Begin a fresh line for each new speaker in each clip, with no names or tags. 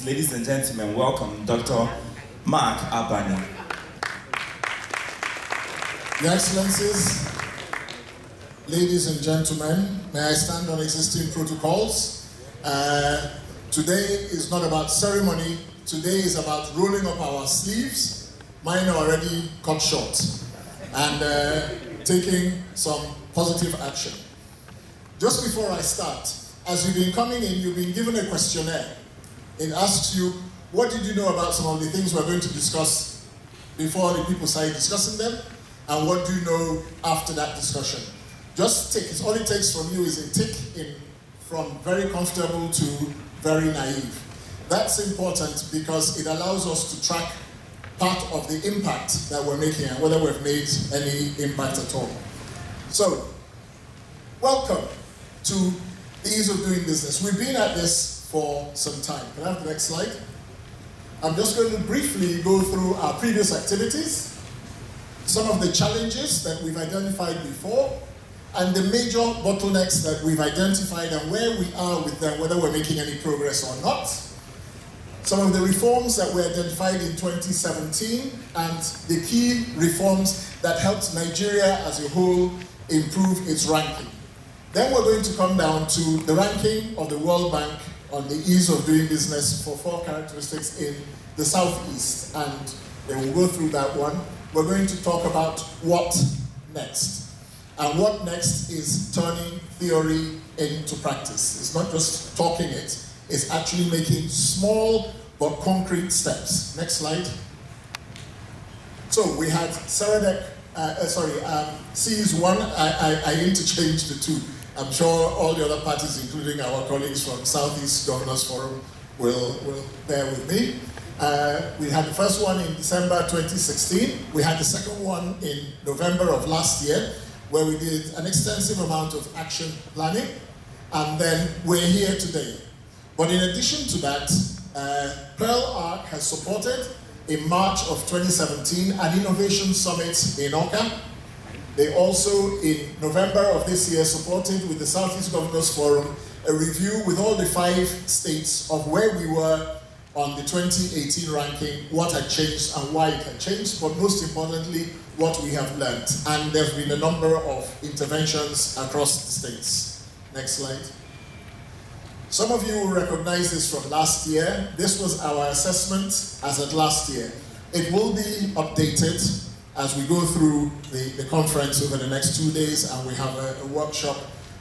please, ladies and gentlemen, welcome Dr. Mark Abani.
Your Excellencies, ladies and gentlemen, may I stand on existing protocols? Today is not about ceremony. Today is about rolling up our sleeves. Mine are already cut short. And taking some positive action. Just before I start, as you've been coming in, you've been given a questionnaire. It asks you, what did you know about some of the things we're going to discuss before the people started discussing them? And what do you know after that discussion? Just tick. All it takes from you is a tick in from very comfortable to very naive. That's important because it allows us to track part of the impact that we're making and whether we've made any impact at all. So, welcome to the ease of doing business. We've been at this for some time. Can I have the next slide? I'm just going to briefly go through our previous activities, some of the challenges that we've identified before, and the major bottlenecks that we've identified and where we are with them, whether we're making any progress or not. Some of the reforms that we identified in 2017 and the key reforms that helped Nigeria as a whole improve its ranking. Then we're going to come down to the ranking of the World Bank on the ease of doing business for 4 characteristics in the Southeast. And then we'll go through that one. We're going to talk about what next. And what next is turning theory into practice. It's not just talking it. Is actually making small but concrete steps. Next slide. So we had C's one. I interchanged the two. I'm sure all the other parties, including our colleagues from Southeast Governors Forum, will bear with me. We had the first one in December 2016. We had the second one in November of last year, where we did an extensive amount of action planning. And then we're here today. But in addition to that, Pearl Arc has supported, in March of 2017, an innovation summit in Oka. They also, in November of this year, supported with the Southeast Governors Forum a review with all the 5 states of where we were on the 2018 ranking, what had changed and why it had changed, but most importantly, what we have learned. And there have been a number of interventions across the states. Next slide. Some of you will recognize this from last year. This was our assessment as at last year. It will be updated as we go through the conference over the next 2 days, and we have a workshop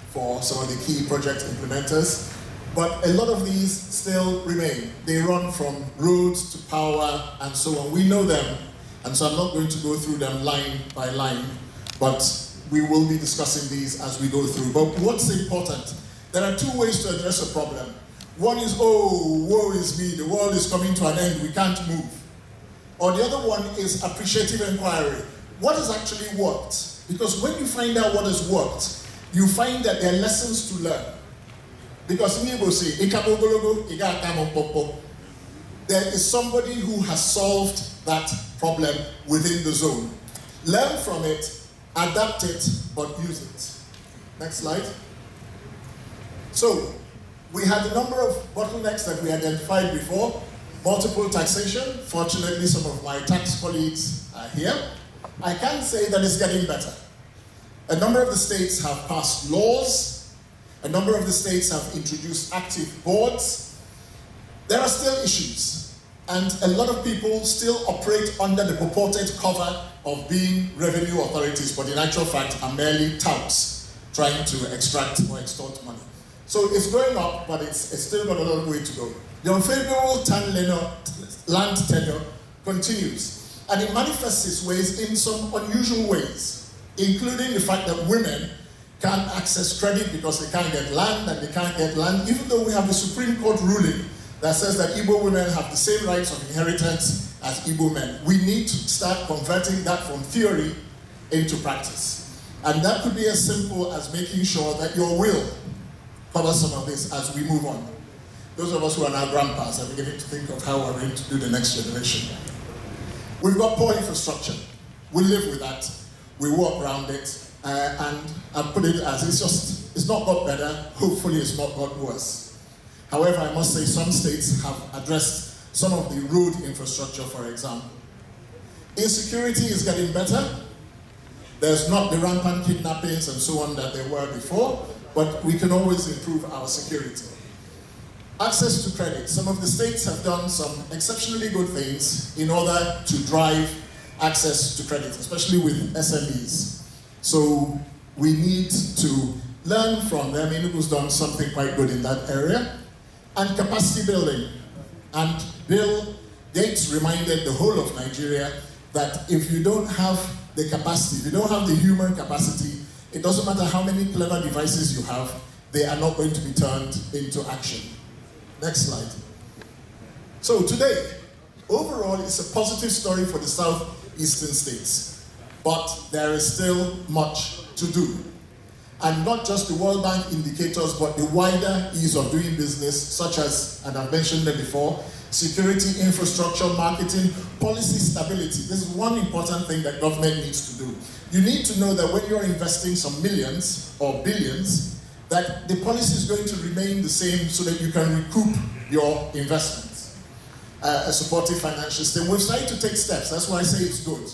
for some of the key project implementers. But a lot of these still remain. They run from roads to power and so on. We know them, and so I'm not going to go through them line by line, but we will be discussing these as we go through. But what's important? There are 2 ways to address a problem. One is, oh, woe is me, the world is coming to an end, we can't move. Or the other one is appreciative inquiry. What has actually worked? Because when you find out what has worked, you find that there are lessons to learn. Because in Igbo say, there is somebody who has solved that problem within the zone. Learn from it, adapt it, but use it. Next slide. So, we had a number of bottlenecks that we identified before. Multiple taxation. Fortunately, some of my tax colleagues are here. I can say that it's getting better. A number of the states have passed laws. A number of the states have introduced active boards. There are still issues. And a lot of people still operate under the purported cover of being revenue authorities, but in actual fact are merely touts trying to extract or extort money. So it's going up, but it's still got a long way to go. The unfavorable land tenure continues, and it manifests its ways in some unusual ways, including the fact that women can't access credit because they can't get land, and they can't get land, even though we have the Supreme Court ruling that says that Igbo women have the same rights of inheritance as Igbo men. We need to start converting that from theory into practice. And that could be as simple as making sure that your will cover some of this as we move on. Those of us who are now grandpas are beginning to think of how we're going to do the next generation. We've got poor infrastructure. We live with that. We walk around it, and I put it as it's not got better. Hopefully it's not got worse. However, I must say some states have addressed some of the road infrastructure, for example. Insecurity is getting better. There's not the rampant kidnappings and so on that there were before, but we can always improve our security. Access to credit. Some of the states have done some exceptionally good things in order to drive access to credit, especially with SMEs. So we need to learn from them. Enugu's done something quite good in that area. And capacity building. And Bill Gates reminded the whole of Nigeria that if you don't have the capacity, if you don't have the human capacity, it doesn't matter how many clever devices you have, they are not going to be turned into action. Next slide. So today, overall, it's a positive story for the southeastern states, but there is still much to do. And not just the World Bank indicators, but the wider ease of doing business, such as, and I've mentioned them before, security, infrastructure, marketing, policy stability. This is one important thing that government needs to do. You need to know that when you're investing some millions or billions, that the policy is going to remain the same so that you can recoup your investments. A supportive financial system. We've started to take steps. That's why I say it's good.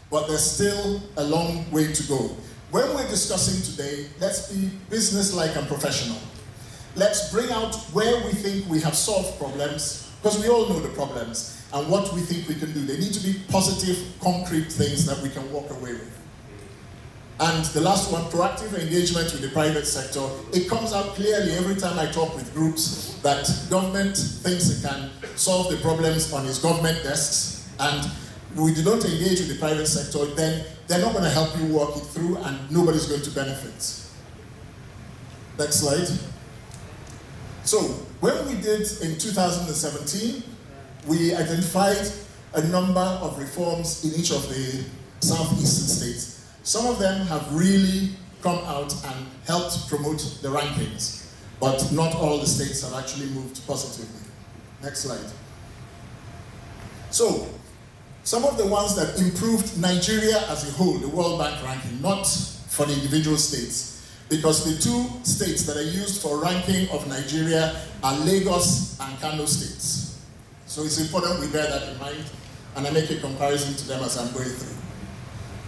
But there's still a long way to go. When we're discussing today, let's be business-like and professional. Let's bring out where we think we have solved problems, because we all know the problems, and what we think we can do. They need to be positive, concrete things that we can walk away with. And the last one, proactive engagement with the private sector. It comes out clearly every time I talk with groups that government thinks it can solve the problems on its government desks, and we do not engage with the private sector, then they're not going to help you work it through and nobody's going to benefit. Next slide. So, when we did in 2017, we identified a number of reforms in each of the southeastern states. Some of them have really come out and helped promote the rankings, but not all the states have actually moved positively. Next slide. So, some of the ones that improved Nigeria as a whole, the World Bank ranking, not for the individual states, because the two states that are used for ranking of Nigeria are Lagos and Kano states. So it's important we bear that in mind, and I make a comparison to them as I'm going through.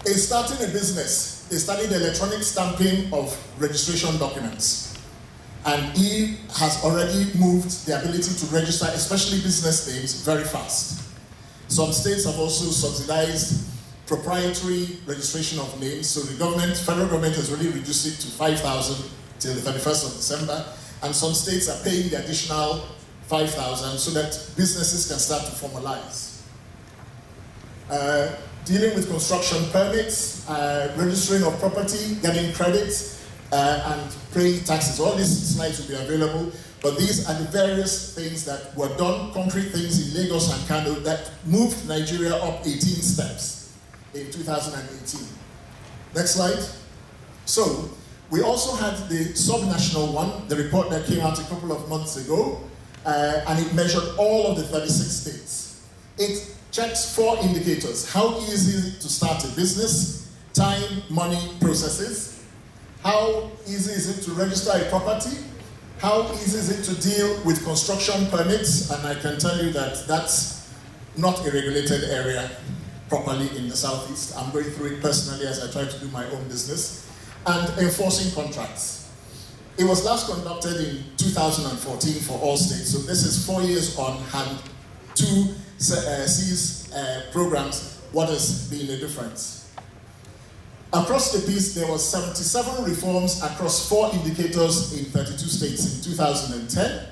In starting a business, they studied electronic stamping of registration documents. And he has already moved the ability to register, especially business names, very fast. Some states have also subsidized proprietary registration of names. So the government, federal government has already reduced it to 5,000 till the 31st of December. And some states are paying the additional 5,000 so that businesses can start to formalize. Dealing with construction permits, registering of property, getting credits, and paying taxes. All these slides will be available, but these are the various things that were done, concrete things in Lagos and Kano that moved Nigeria up 18 steps in 2018. Next slide. So, we also had the Subnational one, the report that came out a couple of months ago, and it measured all of the 36 states. It checks 4 indicators: how easy to start a business, time, money, processes, how easy is it to register a property, how easy is it to deal with construction permits, and I can tell you that that's not a regulated area properly in the Southeast. I'm going through it personally as I try to do my own business. And enforcing contracts. It was last conducted in 2014 for all states, so this is 4 years on hand, 2 C's programs. What has been the difference? Across the piece, there was 77 reforms across 4 indicators in 32 states in 2010.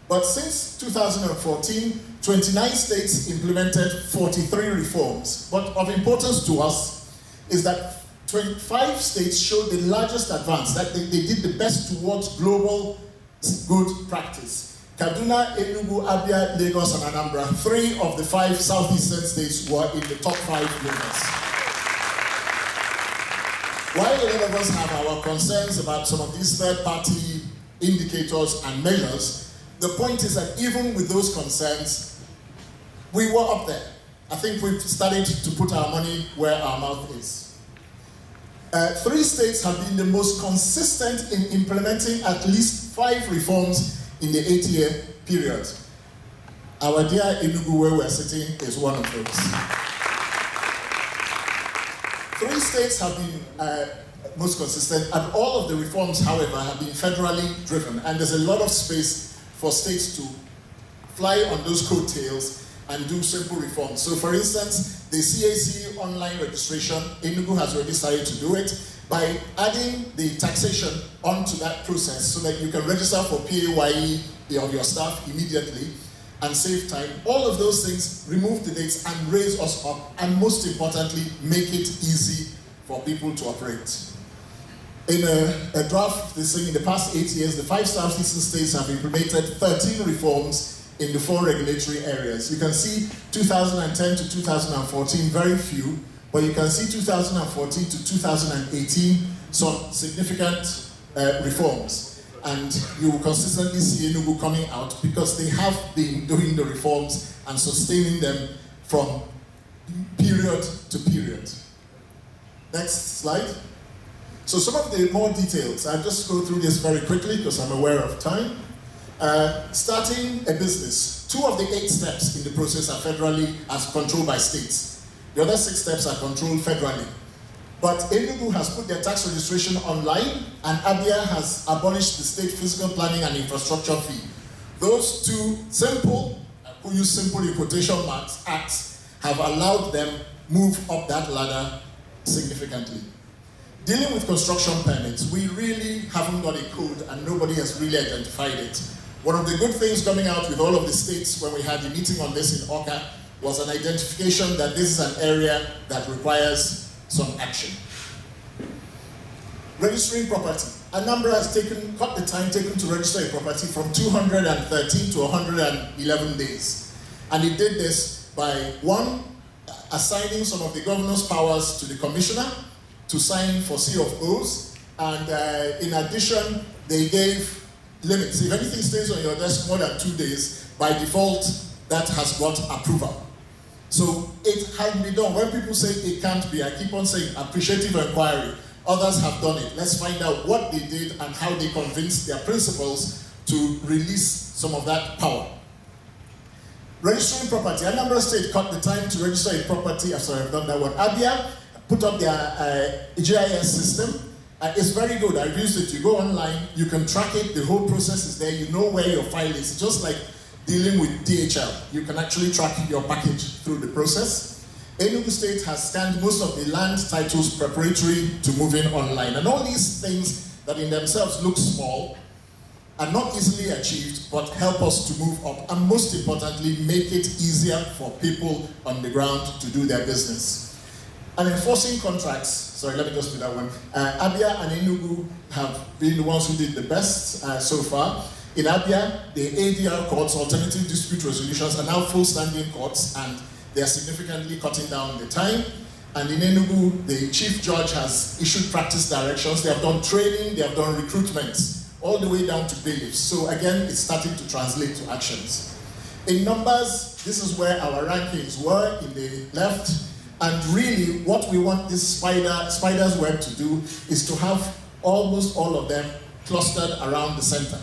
But since 2014, 29 states implemented 43 reforms. But of importance to us is that 25 states showed the largest advance, that they did the best towards global good practice. Kaduna, Enugu, Abia, Lagos, and Anambra, 3 of the 5 southeastern states were in the top 5 winners. While a lot of us have our concerns about some of these third-party indicators and measures, the point is that even with those concerns, we were up there. I think we've started to put our money where our mouth is. 3 states have been the most consistent in implementing at least 5 reforms in the 8-year period. Our dear Enugu, where we're sitting, is one of those. 3 states have been most consistent, and all of the reforms, however, have been federally driven, and there's a lot of space for states to fly on those coattails and do simple reforms. So for instance, the CAC online registration, Enugu has already started to do it by adding the taxation onto that process so that you can register for PAYE of your staff immediately and save time. All of those things remove the dates and raise us up, and most importantly, make it easy for people to operate. In a draft, they say in the past 8 years, the 5 Southeastern states have implemented 13 reforms in the 4 regulatory areas. You can see 2010 to 2014, very few, but you can see 2014 to 2018, some significant reforms. And you will consistently see Enugu coming out because they have been doing the reforms and sustaining them from period to period. Next slide. So some of the more details, I'll just go through this very quickly because I'm aware of time. Starting a business. 2 of the 8 steps in the process are federally as controlled by states. The other 6 steps are controlled federally. But Enugu has put their tax registration online, and Abia has abolished the state physical planning and infrastructure fee. Those 2 simple, who use simple in quotation marks, acts have allowed them move up that ladder significantly. Dealing with construction permits, we really haven't got a code and nobody has really identified it. One of the good things coming out with all of the states when we had the meeting on this in Oka was an identification that this is an area that requires some action. Registering property. Anambra has cut the time taken to register a property from 213 to 111 days. And it did this by 1, assigning some of the governor's powers to the commissioner to sign for C of O's, and in addition, they gave limits. If anything stays on your desk more than 2 days, by default, that has got approval. So it can be done. When people say it can't be, I keep on saying appreciative inquiry. Others have done it. Let's find out what they did and how they convinced their principals to release some of that power. Registering property. Anambra State cut the time to register a property. I've done that one. Abia put up their GIS system. It's very good. I've used it. You go online, you can track it. The whole process is there. You know where your file is. It's just like dealing with DHL. You can actually track your package through the process. Enugu State has scanned most of the land titles preparatory to moving online. And all these things that in themselves look small are not easily achieved, but help us to move up. And most importantly, make it easier for people on the ground to do their business. And enforcing contracts, sorry, let me just do that one. Abia and Enugu have been the ones who did the best so far. In Abia, the ADR courts, alternative dispute resolutions, are now full-standing courts, and they are significantly cutting down the time. And in Enugu, the chief judge has issued practice directions. They have done training, they have done recruitments, all the way down to bailiffs. So again, it's starting to translate to actions. In numbers, this is where our rankings were in the left. And really, what we want this spider's web to do is to have almost all of them clustered around the center.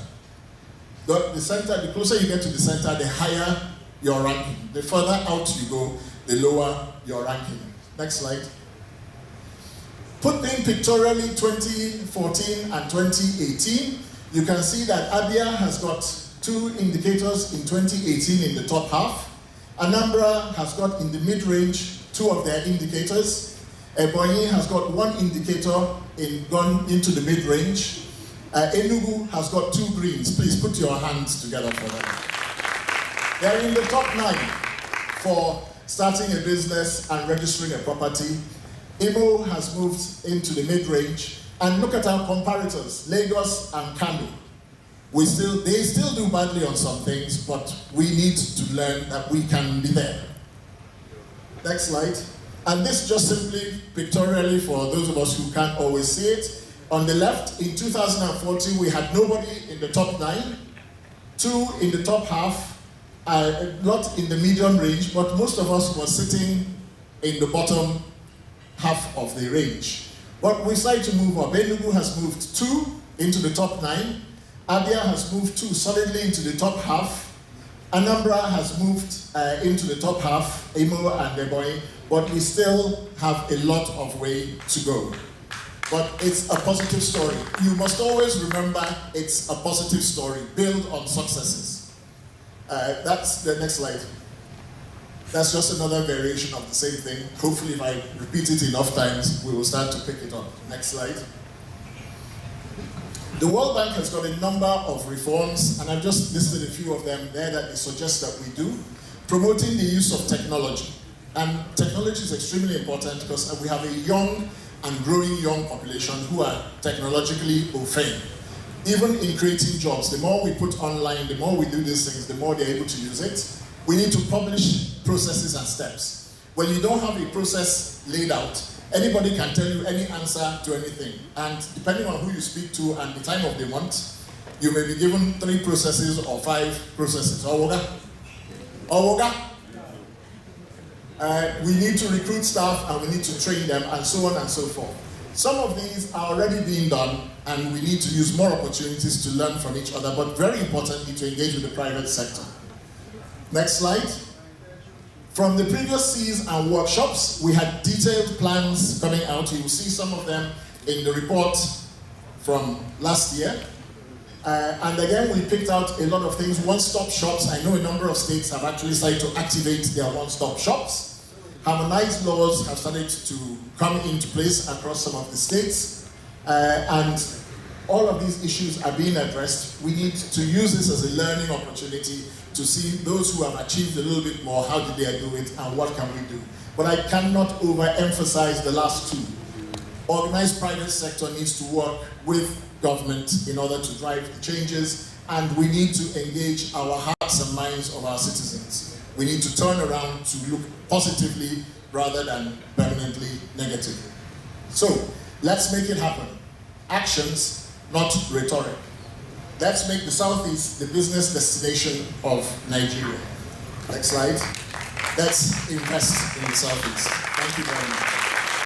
The center, the closer you get to the center, the higher your ranking. The further out you go, the lower your ranking. Next slide. Put in pictorially 2014 and 2018. You can see that Abia has got 2 indicators in 2018 in the top half. Anambra has got in the mid-range 2 of their indicators. Abani has got 1 indicator gone into the mid-range. Enugu has got 2 greens. Please put your hands together for that. They're in the top 9 for starting a business and registering a property. Imo has moved into the mid-range. And look at our comparators, Lagos and Kano. They still do badly on some things, but we need to learn that we can be there. Next slide. And this just simply pictorially for those of us who can't always see it. On the left, in 2014, we had nobody in the top 9, 2 in the top half, not in the medium range, but most of us were sitting in the bottom half of the range. But we started to move up. Enugu has moved 2 into the top 9. Abia has moved too solidly into the top half. Anambra has moved into the top half, Imo and Ebonyi, but we still have a lot of way to go. But it's a positive story. You must always remember it's a positive story. Build on successes. That's the next slide. That's just another variation of the same thing. Hopefully if I repeat it enough times, we will start to pick it up. Next slide. The World Bank has got a number of reforms, and I've just listed a few of them there that they suggest that we do. Promoting the use of technology. And technology is extremely important because we have a young and growing young population who are technologically au fait. Even in creating jobs, the more we put online, the more we do these things, the more they're able to use it. We need to publish processes and steps. When you don't have a process laid out, anybody can tell you any answer to anything. And depending on who you speak to and the time of the month, you may be given 3 processes or 5 processes. We need to recruit staff and we need to train them and so on and so forth. Some of these are already being done and we need to use more opportunities to learn from each other, but very importantly to engage with the private sector. Next slide. From the previous Cs and workshops, we had detailed plans coming out. You will see some of them in the report from last year. And again, we picked out a lot of things. One-stop shops. I know a number of states have actually started to activate their one-stop shops. Harmonized laws have started to come into place across some of the states. And all of these issues are being addressed. We need to use this as a learning opportunity to see those who have achieved a little bit more, how did they do it, and what can we do. But I cannot overemphasize the last 2. Organized private sector needs to work with government in order to drive the changes, and we need to engage our hearts and minds of our citizens. We need to turn around to look positively rather than permanently negatively. So, let's make it happen. Actions, not rhetoric. Let's make the Southeast the business destination of Nigeria. Next slide. Let's invest in the Southeast. Thank you very much.